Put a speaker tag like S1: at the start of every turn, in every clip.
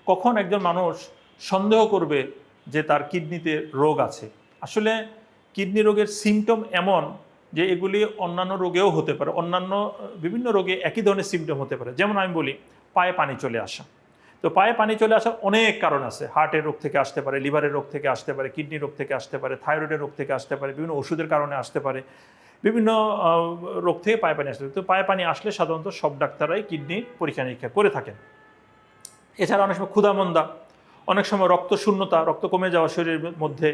S1: কখন একজন মানুষ সন্দেহ করবে যে তার কিডনিতে রোগ আছে? আসলে কিডনি রোগের সিমটম এমন যে এগুলি অন্যান্য রোগেও হতে পারে, অন্যান্য বিভিন্ন রোগে একই ধরনের সিমটম হতে পারে। যেমন আমি বলি, পায়ে পানি চলে আসা। তো পায়ে পানি চলে আসার অনেক কারণ আছে। হার্টের রোগ থেকে আসতে পারে, লিভারের রোগ থেকে আসতে পারে, কিডনি রোগ থেকে আসতে পারে, থাইরয়েডের রোগ থেকে আসতে পারে, বিভিন্ন ওষুধের কারণে আসতে পারে, বিভিন্ন রোগ থেকে পায়ে পানি আসতে পারে। তো পায়ে পানি আসলে সাধারণত সব ডাক্তাররাই কিডনি পরীক্ষা নিরীক্ষা করে থাকেন। এছাড়া অনেক সময় ক্ষুধামন্দা, অনেক সময় রক্ত শূন্যতা, রক্ত কমে যাওয়া শরীরের মধ্যে,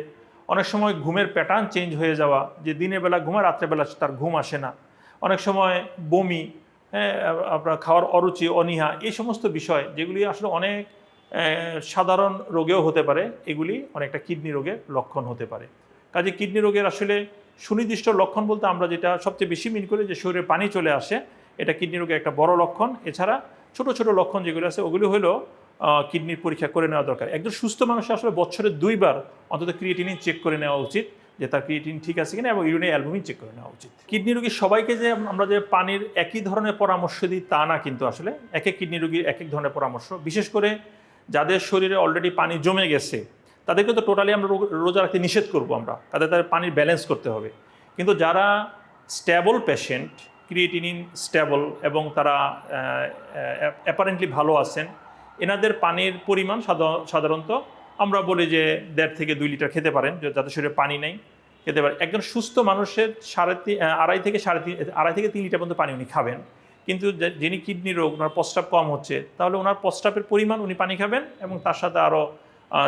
S1: অনেক সময় ঘুমের প্যাটার্ন চেঞ্জ হয়ে যাওয়া, যে দিনের বেলা ঘুমায় রাত্রেবেলা তার ঘুম আসে না, অনেক সময় বমি, আপনার খাওয়ার অরুচি, অনীহা, এই সমস্ত বিষয় যেগুলি আসলে অনেক সাধারণ রোগেও হতে পারে, এগুলি অনেকটা কিডনি রোগের লক্ষণ হতে পারে। কাজে কিডনি রোগের আসলে সুনির্দিষ্ট লক্ষণ বলতে আমরা যেটা সবচেয়ে বেশি মিন করি যে শরীরে পানি চলে আসে, এটা কিডনি রোগের একটা বড় লক্ষণ। এছাড়া ছোট ছোট লক্ষণ যেগুলো আছে ওগুলি হলো কিডনির পরীক্ষা করে নেওয়া দরকার। একজন সুস্থ মানুষের আসলে বছরে 2 বার অন্তত ক্রিয়েটিনিন চেক করে নেওয়া উচিত, যে তার ক্রিয়েটিন ঠিক আছে কিনা, এবং ইউরিনের অ্যালবুমিন চেক করে নেওয়া উচিত। কিডনি রোগী সবাইকে যে আমরা যে পানির একই ধরনের পরামর্শ দিই তা না, কিন্তু আসলে এক এক কিডনি রোগীর এক এক ধরনের পরামর্শ। বিশেষ করে যাদের শরীরে অলরেডি পানি জমে গেছে তাদেরকে তো টোটালি আমরা রোজা রাখতে নিষেধ করবো, আমরা তাদের পানির ব্যালেন্স করতে হবে। কিন্তু যারা স্ট্যাবল পেশেন্ট, ক্রিয়েটিনিন স্ট্যাবল এবং তারা অ্যাপারেন্টলি ভালো আছেন, এনাদের পানির পরিমাণ সাধারণত আমরা বলি যে 1.5 থেকে 2 লিটার খেতে পারেন, যাদের শরীরে পানি নেই খেতে পারেন। একজন সুস্থ মানুষের 2.5 থেকে 3 লিটার পর্যন্ত পানি উনি খাবেন। কিন্তু যিনি কিডনি রোগ, ওনার প্রস্রাব কম হচ্ছে, তাহলে ওনার প্রস্রাবের পরিমাণ উনি পানি খাবেন এবং তার সাথে আরও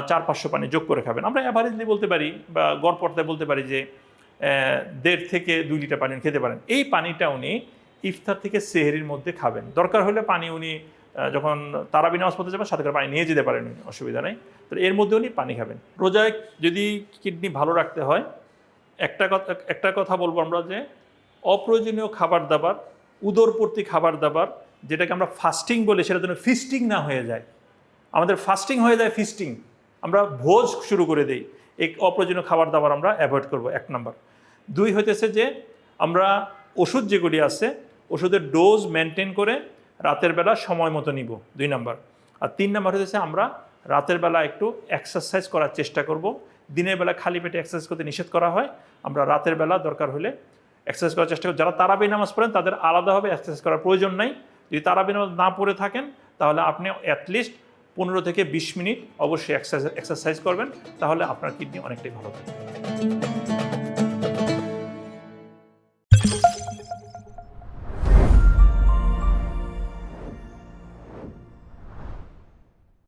S1: 400-500 পানি যোগ করে খাবেন। আমরা অ্যাভারেজলি বলতে পারি বা গড় পর্দায় বলতে পারি যে 1.5 থেকে 2 লিটার পানি খেতে পারেন। এই পানিটা উনি ইফতার থেকে সেহরির মধ্যে খাবেন। দরকার হলে পানি উনি যখন তারাবি নামাজ পড়তে যাবেন সাথে করে পানি নিয়ে যেতে পারেন, অসুবিধা নেই। তো এর মধ্যে উনি পানি খাবেন। রোজায় যদি কিডনি ভালো রাখতে হয়, একটা কথা বলবো আমরা যে অপ্রয়োজনীয় খাবার দাবার, উদরপূর্তি খাবার দাবার, যেটাকে আমরা ফাস্টিং বলি, সেটা যেন ফিস্টিং না হয়ে যায়। আমাদের ফাস্টিং হয়ে যায় ফিস্টিং, আমরা ভোজ শুরু করে দিই। এই অপ্রয়োজনীয় খাবার দাবার আমরা অ্যাভয়েড করব, 1 নম্বর। 2 হইতেছে যে আমরা ওষুধ যেগুলি আছে ওষুধের ডোজ মেনটেন করে রাতের বেলা সময় মতো নিব, 2 নম্বর। আর 3 নম্বর হইতেছে আমরা রাতের বেলা একটু এক্সারসাইজ করার চেষ্টা করব। দিনের বেলা খালি পেটে এক্সারসাইজ করতে নিষেধ করা হয়, আমরা রাতের বেলা দরকার হলে এক্সারসাইজ করার চেষ্টা করি। যারা তারাবি নামাজ পড়েন তাদের আলাদাভাবে এক্সারসাইজ করার প্রয়োজন নেই। যদি তারাবি নামাজ না পড়ে থাকেন তাহলে আপনি অ্যাটলিস্ট 15 থেকে 20 মিনিট অবশ্যই এক্সারসাইজ করবেন, তাহলে আপনার কিডনি অনেকটাই ভালো থাকবে।